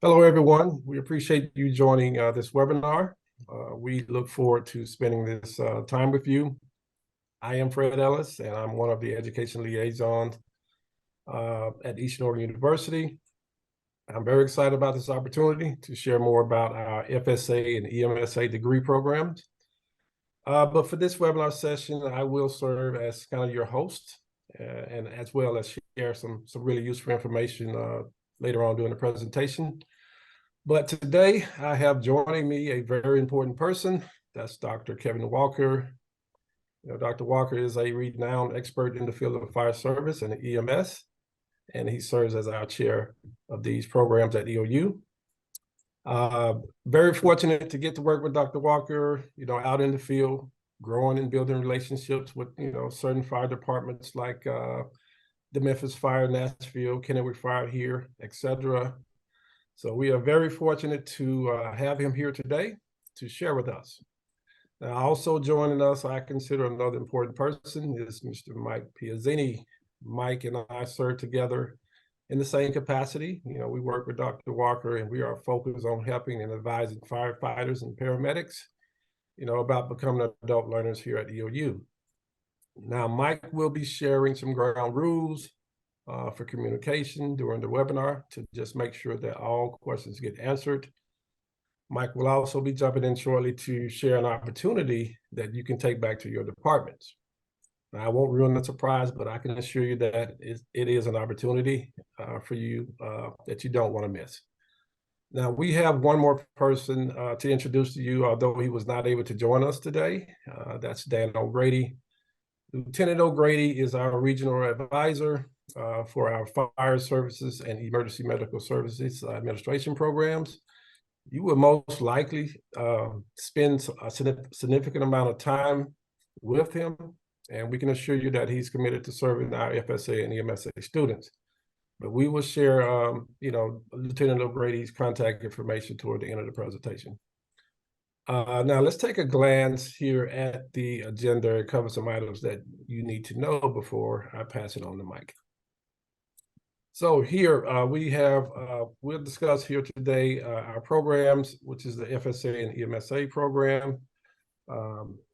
Hello, everyone. We appreciate you joining this webinar. We look forward to spending this time with you. I am Fred Ellis, and I'm one of the education liaisons at Eastern Oregon University. I'm very excited about this opportunity to share more about our FSA and EMSA degree programs. But for this webinar session, I will serve as kind of your host and as well as share some really useful information later on during the presentation. But today I have joining me a very important person. That's Dr. Kevin Walker. Dr. Walker is a renowned expert in the field of fire service and EMS, and he serves as our chair of these programs at EOU. Very fortunate to get to work with Dr. Walker, out in the field, growing and building relationships with, certain fire departments like the Memphis Fire, Nashville, Kennewick Fire here, etc. So we are very fortunate to have him here today to share with us. Now, also joining us, I consider another important person is Mr. Mike Piazzini. Mike and I serve together in the same capacity. We work with Dr. Walker, and we are focused on helping and advising firefighters and paramedics, about becoming adult learners here at EOU. Now, Mike will be sharing some ground rules for communication during the webinar to just make sure that all questions get answered. Mike will also be jumping in shortly to share an opportunity that you can take back to your departments. Now, I won't ruin the surprise, but I can assure you that it is an opportunity for you that you don't want to miss. Now, we have one more person to introduce to you, although he was not able to join us today. That's Dan O'Grady. Lieutenant O'Grady is our regional advisor for our fire services and emergency medical services administration programs. You will most likely spend a significant amount of time with him, and we can assure you that he's committed to serving our FSA and EMSA students. But we will share, Lieutenant O'Grady's contact information toward the end of the presentation. Now, let's take a glance here at the agenda and cover some items that you need to know before I pass it on to Mike. So here we'll discuss here today our programs, which is the FSA and EMSA program.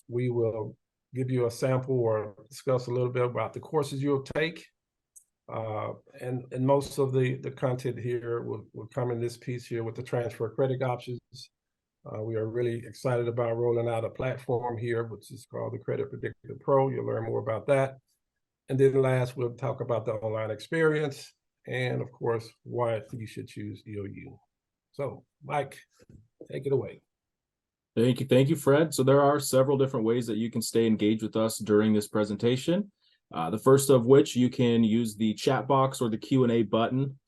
We will give you a sample or discuss a little bit about the courses you'll take. And most of the content here will come in this piece here with the transfer credit options. We are really excited about rolling out a platform here, which is called the Credit Predictor Pro. You'll learn more about that. And then last, we'll talk about the online experience and, of course, why you should choose EOU. So, Mike, take it away. Thank you, Fred. So there are several different ways that you can stay engaged with us during this presentation. The first of which, you can use the chat box or the Q&A button,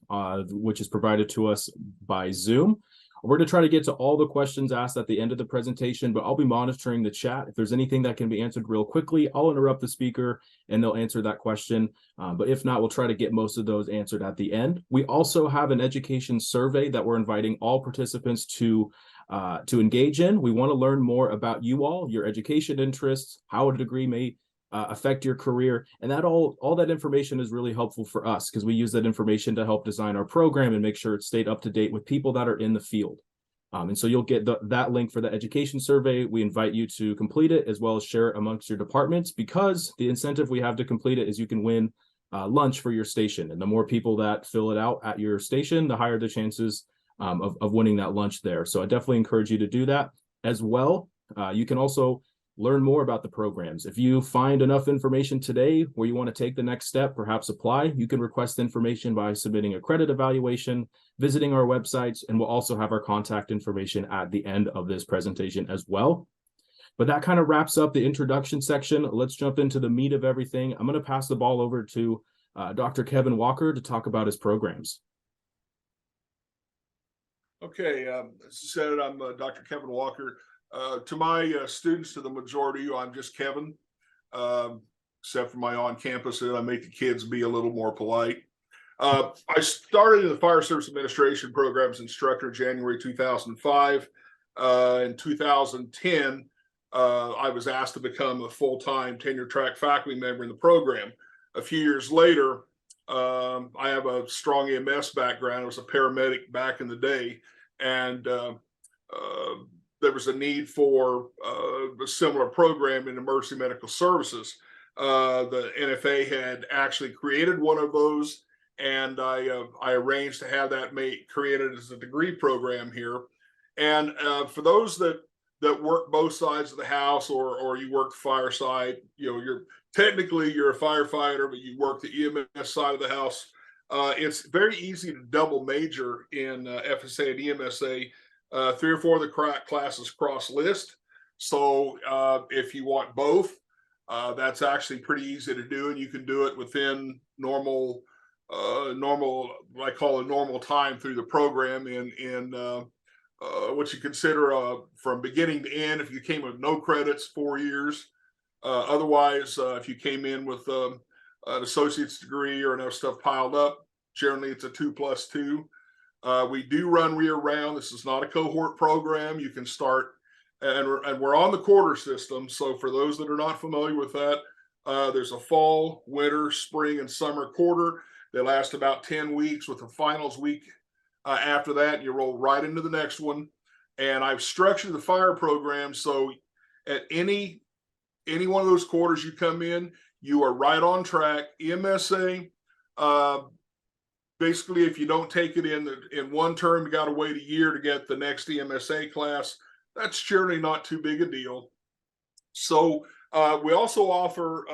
which is provided to us by Zoom. We're going to try to get to all the questions asked at the end of the presentation, but I'll be monitoring the chat. If there's anything that can be answered real quickly, I'll interrupt the speaker and they'll answer that question. But if not, we'll try to get most of those answered at the end. We also have an education survey that we're inviting all participants to engage in. We want to learn more about you all, your education interests, how a degree may affect your career, and that all that information is really helpful for us because we use that information to help design our program and make sure it's stayed up to date with people that are in the field. And so you'll get that link for the education survey. We invite you to complete it as well as share it amongst your departments, because the incentive we have to complete it is you can win lunch for your station, and the more people that fill it out at your station, the higher the chances of winning that lunch there. So I definitely encourage you to do that as well. You can also learn more about the programs. If you find enough information today where you want to take the next step, perhaps apply, you can request information by submitting a credit evaluation, visiting our websites, and we'll also have our contact information at the end of this presentation as well. But that kind of wraps up the introduction section. Let's jump into the meat of everything. I'm going to pass the ball over to Dr. Kevin Walker to talk about his programs. Okay, as I said, I'm Dr. Kevin Walker. To my students, to the majority, I'm just Kevin, except for my on-campus, and I make the kids be a little more polite. I started in the Fire Service Administration Programs instructor January 2005. In 2010, I was asked to become a full-time tenure-track faculty member in the program. A few years later, I have a strong EMS background. I was a paramedic back in the day, and there was a need for a similar program in emergency medical services. The NFA had actually created one of those, and I arranged to have that created as a degree program here. And for those that work both sides of the house, or you work the fire side, you're a firefighter, but you work the EMS side of the house. It's very easy to double major in FSA and EMSA. 3 or 4 of the classes cross list. So if you want both, that's actually pretty easy to do, and you can do it within normal, I call it normal time through the program in what you consider from beginning to end. If you came with no credits, 4 years. Otherwise, if you came in with an associate's degree or enough stuff piled up, generally it's a 2+2. We do run year-round. This is not a cohort program. You can start, and we're on the quarter system. So for those that are not familiar with that, there's a fall, winter, spring, and summer quarter. They last about 10 weeks with the finals week after that. You roll right into the next one. And I've structured the fire program so at any one of those quarters you come in, you are right on track. EMSA, basically, if you don't take it in one term, you got to wait a year to get the next EMSA class. That's generally not too big a deal. So we also offer,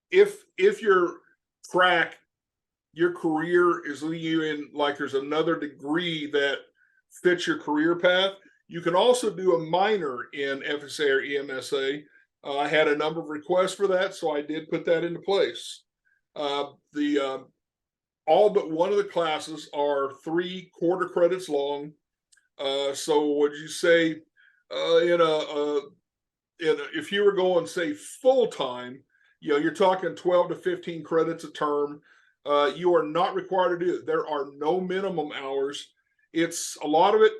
if your track, your career is leading you in, like there's another degree that fits your career path, you can also do a minor in FSA or EMSA. I had a number of requests for that, so I did put that into place. All but one of the classes are 3 quarter credits long. So would you say if you were going, say, full time, you're talking 12 to 15 credits a term. You are not required to do it. There are no minimum hours. It's a lot of it.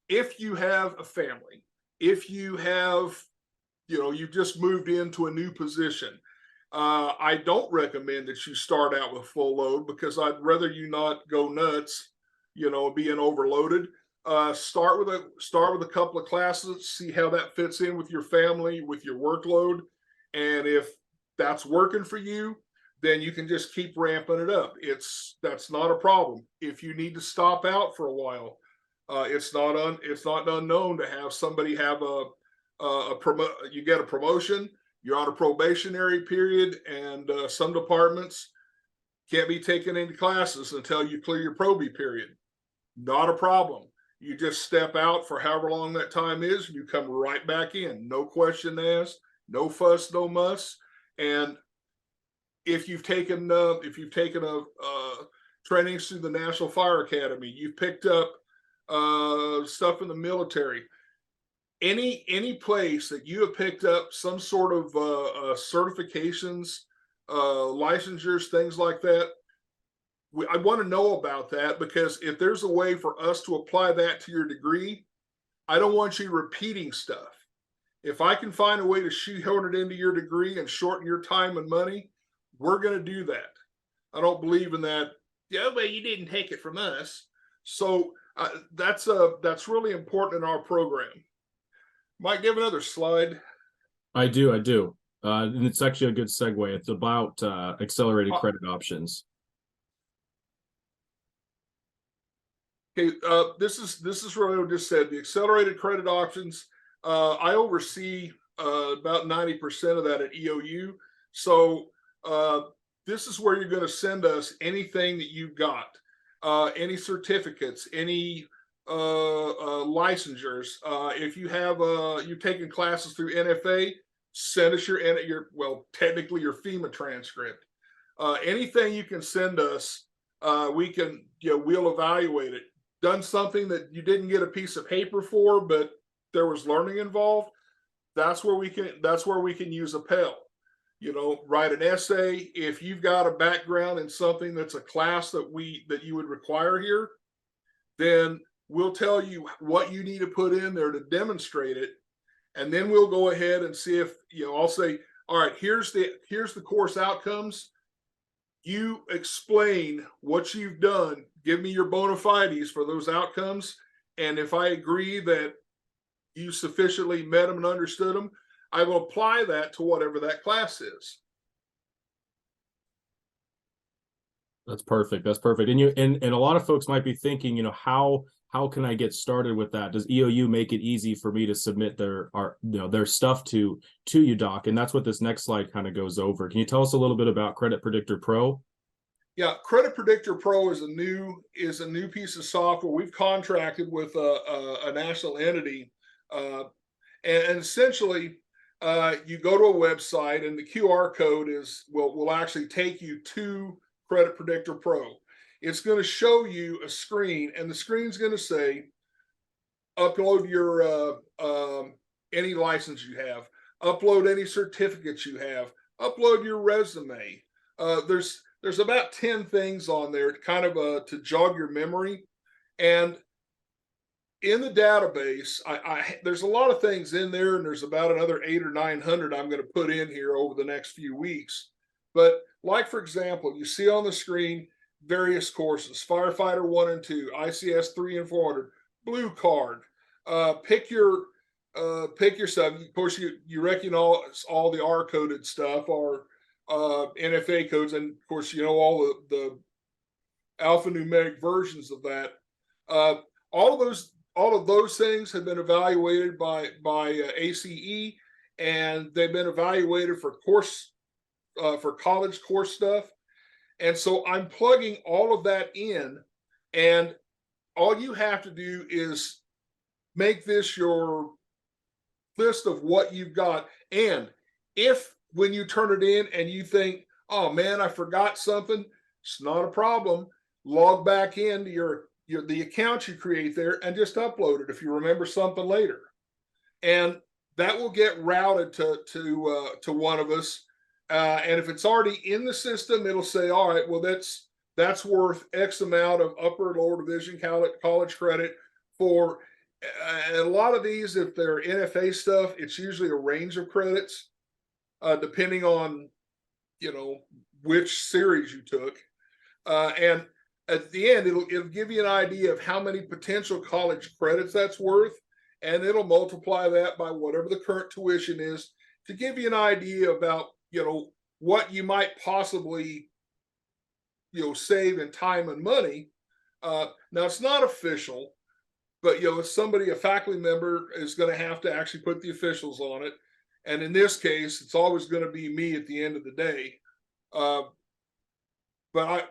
If you have a family, if you have, you just moved into a new position, I don't recommend that you start out with full load, because I'd rather you not go nuts, being overloaded. Start with a couple of classes, see how that fits in with your family, with your workload. And if that's working for you, then you can just keep ramping it up. That's not a problem. If you need to stop out for a while, it's not unknown to have somebody have you get a promotion, you're on a probationary period, and some departments can't be taken into classes until you clear your probie period. Not a problem. You just step out for however long that time is, and you come right back in. No question asked, no fuss, no muss. And if you've taken trainings through the National Fire Academy, you've picked up stuff in the military, any place that you have picked up some sort of certifications, licensures, things like that, I want to know about that, because if there's a way for us to apply that to your degree, I don't want you repeating stuff. If I can find a way to shoehorn it into your degree and shorten your time and money, we're going to do that. I don't believe in that. Yeah, but you didn't take it from us. So that's really important in our program. Mike, give another slide. I do. And it's actually a good segue. It's about accelerated credit options. Okay, this is really what I just said. The accelerated credit options, I oversee about 90% of that at EOU. So this is where you're going to send us anything that you've got, any certificates, any licensures. If you have you've taken classes through NFA, send us technically your FEMA transcript. Anything you can send us, we'll evaluate it. Done something that you didn't get a piece of paper for, but there was learning involved, that's where we can use a Pell. Write an essay. If you've got a background in something that's a class that you would require here, then we'll tell you what you need to put in there to demonstrate it. And then we'll go ahead and see if, I'll say, all right, here's the course outcomes. you explain what you've done, give me your bona fides for those outcomes, and if I agree that you sufficiently met them and understood them, I will apply that to whatever that class is. That's perfect. That's perfect. And and a lot of folks might be thinking, how can I get started with that? Does EOU make it easy for me to submit their stuff to you, Doc? And that's what this next slide kind of goes over. Can you tell us a little bit about Credit Predictor Pro? Yeah, Credit Predictor Pro is a new piece of software. We've contracted with a national entity, and essentially, you go to a website, and the QR code will actually take you to Credit Predictor Pro. It's going to show you a screen, and the screen's going to say, upload your any license you have, upload any certificates you have, upload your resume. There's about 10 things on there, kind of to jog your memory. And in the database, there's a lot of things in there, and there's about another 800 or 900 I'm going to put in here over the next few weeks. But like, for example, you see on the screen various courses: Firefighter 1 and 2, ICS 3 and 400, Blue Card. Pick your stuff. Of course, you recognize all the R-coded stuff, or NFA codes, and of course, all the alphanumeric versions of that. All of those things have been evaluated by ACE, and they've been evaluated for college course stuff. And so I'm plugging all of that in, and all you have to do is make this your list of what you've got. And if when you turn it in and you think, oh man, I forgot something, it's not a problem. Log back into the account you create there and just upload it if you remember something later. And that will get routed to one of us. And if it's already in the system, it'll say, all right, well, that's worth X amount of upper and lower division college credit for. A lot of these, if they're NFA stuff, it's usually a range of credits, depending on, which series you took. And at the end, it'll give you an idea of how many potential college credits that's worth, and it'll multiply that by whatever the current tuition is to give you an idea about, what you might possibly, save in time and money. Now, it's not official, but, a faculty member is going to have to actually put the officials on it. And in this case, it's always going to be me at the end of the day. But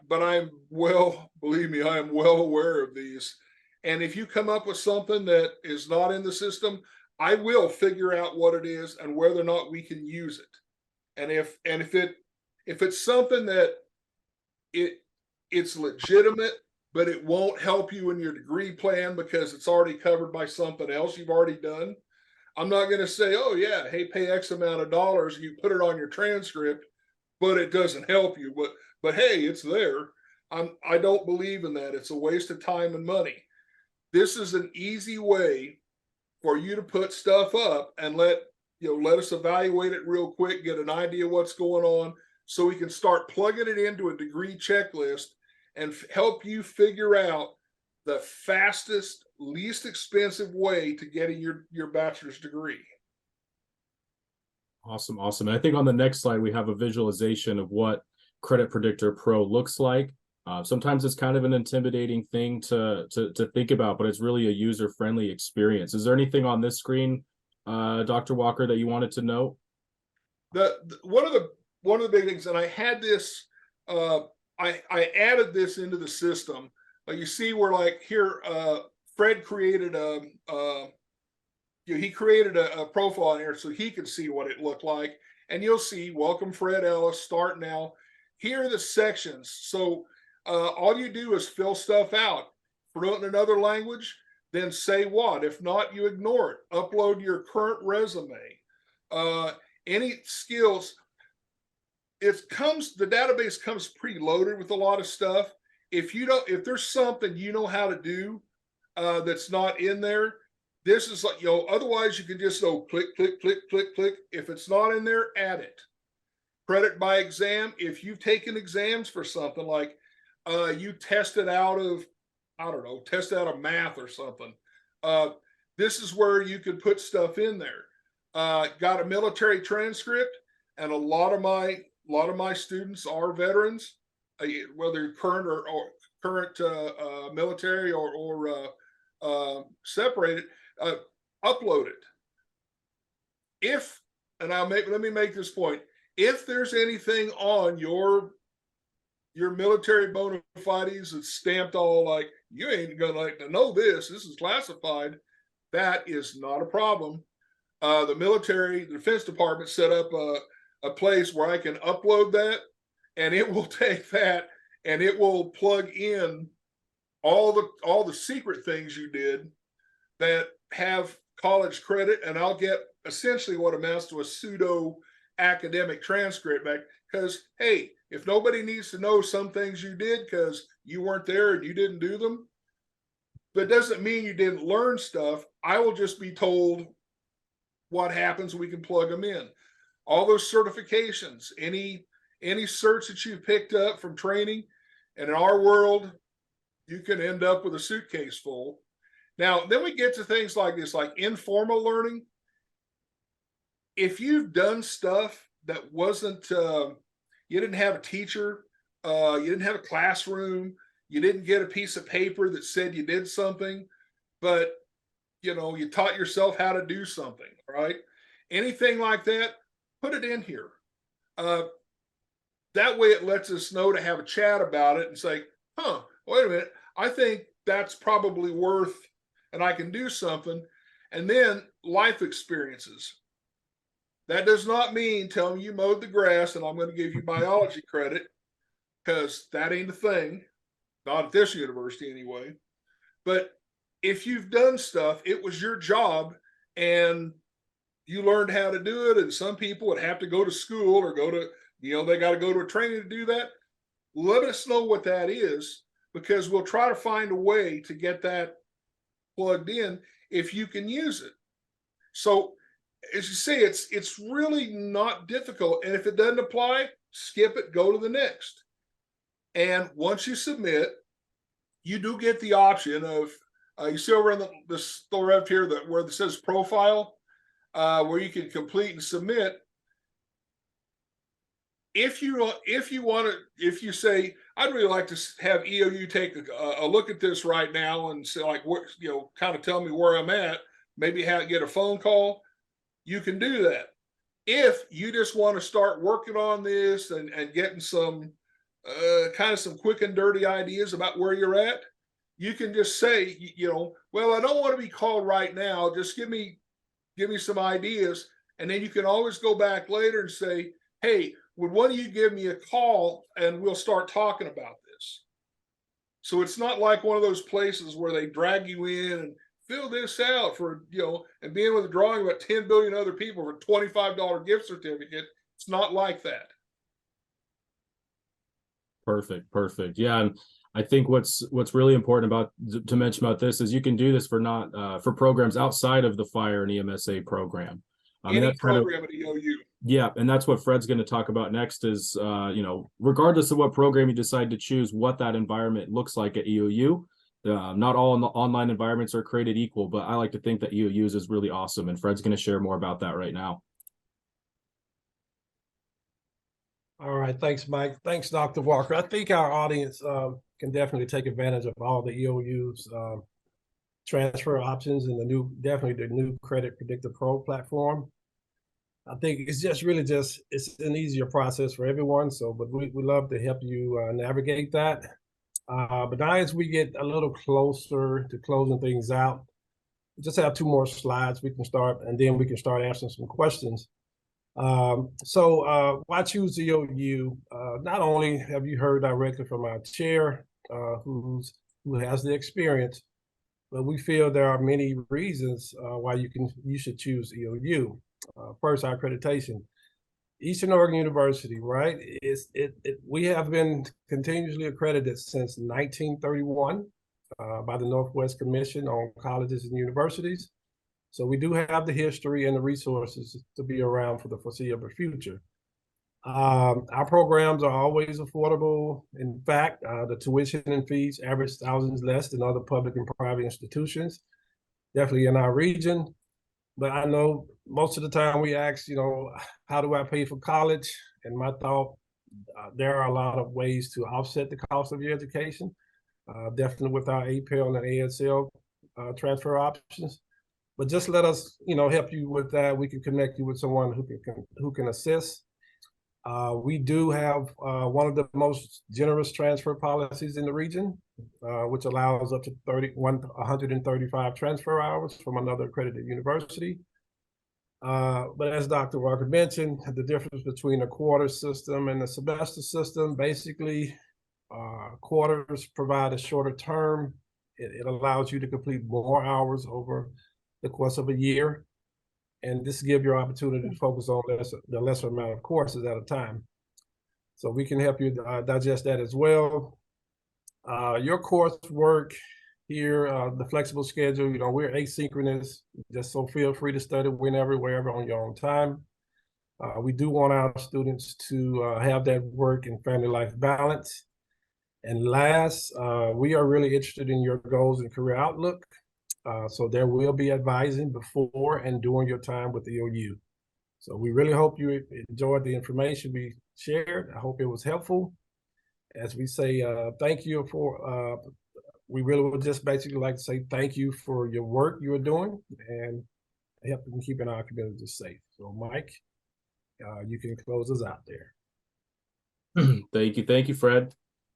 believe me, I am well aware of these. And if you come up with something that is not in the system, I will figure out what it is and whether or not we can use it. And if it's something that it's legitimate, but it won't help you in your degree plan because it's already covered by something else you've already done, I'm not going to say, oh yeah, hey, pay X amount of dollars, you put it on your transcript, but it doesn't help you. But hey, it's there. I don't believe in that. It's a waste of time and money. This is an easy way for you to put stuff up and let us evaluate it real quick, get an idea what's going on, so we can start plugging it into a degree checklist and help you figure out the fastest, least expensive way to getting your bachelor's degree. Awesome. And I think on the next slide, we have a visualization of what Credit Predictor Pro looks like. Sometimes it's kind of an intimidating thing to think about, but it's really a user-friendly experience. Is there anything on this screen, Dr. Walker, that you wanted to note? One of the big things, and I had this, I added this into the system. You see where, like, here, Fred created he created a profile in here so he could see what it looked like. And you'll see, welcome Fred Ellis, start now. Here are the sections. So all you do is fill stuff out. If it's in another language, then say what. If not, you ignore it. Upload your current resume. Any skills. The database comes preloaded with a lot of stuff. If there's something you know how to do that's not in there, this is like, otherwise you can just go click, click, click, click, click. If it's not in there, add it. credit by exam. If you've taken exams for something like you tested out of, I don't know, tested out of math or something, this is where you could put stuff in there. Got a military transcript, and a lot of my students are veterans, whether current or current military or separated. Upload it. If, and let me make this point, if there's anything on your military bona fides that's stamped all like, you ain't gonna like to know this is classified, that is not a problem. The military, the Defense Department set up a place where I can upload that, and it will take that and it will plug in all the secret things you did that have college credit, and I'll get essentially what amounts to a pseudo academic transcript back. Because hey, if nobody needs to know some things you did because you weren't there and you didn't do them, but doesn't mean you didn't learn stuff. I will just be told what happens. We can plug them in. All those certifications, any certs that you've picked up from training, and in our world, you can end up with a suitcase full. Now, then we get to things like this, like informal learning. If you've done stuff that wasn't, you didn't have a teacher, you didn't have a classroom, you didn't get a piece of paper that said you did something, but you taught yourself how to do something, right? Anything like that, put it in here. That way it lets us know to have a chat about it and say, wait a minute, I think that's probably worth, and I can do something. And then life experiences. That does not mean tell me you mowed the grass and I'm going to give you biology credit, because that ain't a thing. Not at this university anyway. But if you've done stuff, it was your job and you learned how to do it. And some people would have to go to school or go to, they got to go to a training to do that. Let us know what that is, because we'll try to find a way to get that plugged in if you can use it. So as you see, it's really not difficult. And if it doesn't apply, skip it, go to the next. And once you submit, you do get the option of, you see over in the store up here where it says profile, where you can complete and submit. If you say, I'd really like to have EOU take a look at this right now and say, like, what, kind of tell me where I'm at, maybe get a phone call, you can do that. If you just want to start working on this and getting some kind of some quick and dirty ideas about where you're at, you can just say, well, I don't want to be called right now. Just give me some ideas. And then you can always go back later and say, hey, would one of you give me a call and we'll start talking about this? So it's not like one of those places where they drag you in and fill this out for, and being with a drawing about 10 billion other people for a $25 gift certificate. It's not like that. Perfect. Yeah. And I think what's really important to mention about this is you can do this for programs outside of the fire and EMSA program. Any program at EOU. Yeah, and that's what Fred's going to talk about next is, regardless of what program you decide to choose, what that environment looks like at EOU. Not all in the online environments are created equal, but I like to think that EOU's is really awesome, and Fred's going to share more about that right now. All right, thanks, Mike. Thanks, Dr. Walker. I think our audience can definitely take advantage of all the EOU's transfer options and definitely the new Credit Predictor Pro platform. I think it's it's an easier process for everyone. So, but we love to help you navigate that. But now as we get a little closer to closing things out, we just have 2 more slides we can start, and then we can start answering some questions. So why choose EOU? Not only have you heard directly from our chair, who has the experience, but we feel there are many reasons why you should choose EOU. First, our accreditation. Eastern Oregon University, right? We have been continuously accredited since 1931 by the Northwest Commission on Colleges and Universities. So we do have the history and the resources to be around for the foreseeable future. Our programs are always affordable. In fact, the tuition and fees average thousands less than other public and private institutions, definitely in our region. But I know most of the time we ask, how do I pay for college? And my thought, there are a lot of ways to offset the cost of your education, definitely with our APEL and ASL transfer options. But just let us, help you with that. We can connect you with someone who can assist. We do have one of the most generous transfer policies in the region, which allows up to 135 transfer hours from another accredited university. But as Dr. Walker mentioned, the difference between a quarter system and a semester system, basically, quarters provide a shorter term. It allows you to complete more hours over the course of a year. And this gives you opportunity to focus on the lesser amount of courses at a time. So we can help you digest that as well. Your coursework here, the flexible schedule, we're asynchronous, just so feel free to study whenever, wherever on your own time. We do want our students to have that work and family life balance. And last, we are really interested in your goals and career outlook. So there will be advising before and during your time with the OU. So we really hope you enjoyed the information we shared. I hope it was helpful. As we say, thank you for, we really would just basically like to say thank you for your work you are doing and helping keeping our community safe. So Mike, you can close us out there. Thank you, Fred.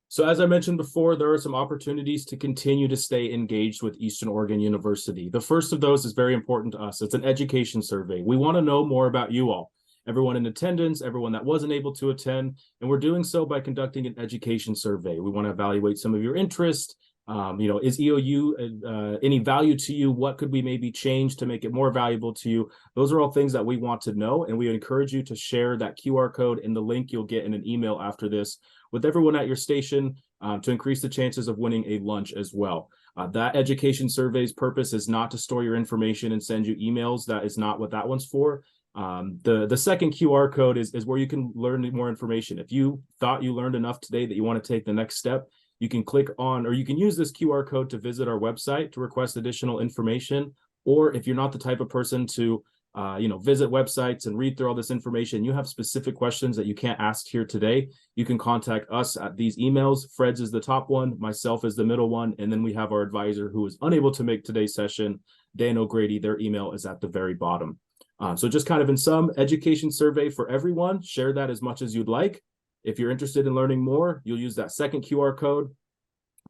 So as I mentioned before, there are some opportunities to continue to stay engaged with Eastern Oregon University. The first of those is very important to us. It's an education survey. We want to know more about you all, everyone in attendance, everyone that wasn't able to attend, and we're doing so by conducting an education survey. We want to evaluate some of your interest. Is EOU any value to you? What could we maybe change to make it more valuable to you? Those are all things that we want to know, and we encourage you to share that QR code and the link you'll get in an email after this with everyone at your station to increase the chances of winning a lunch as well. That education survey's purpose is not to store your information and send you emails. That is not what that one's for. The second QR code is where you can learn more information. If you thought you learned enough today that you want to take the next step, you can click on, or you can use this QR code to visit our website to request additional information. Or if you're not the type of person to visit websites and read through all this information, you have specific questions that you can't ask here today, you can contact us at these emails. Fred's is the top one, myself is the middle one, and then we have our advisor who is unable to make today's session, Dan O'Grady. Their email is at the very bottom. So just kind of in sum, education survey for everyone. Share that as much as you'd like. If you're interested in learning more, you'll use that second QR code.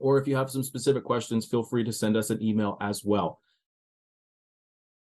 Or if you have some specific questions, feel free to send us an email as well.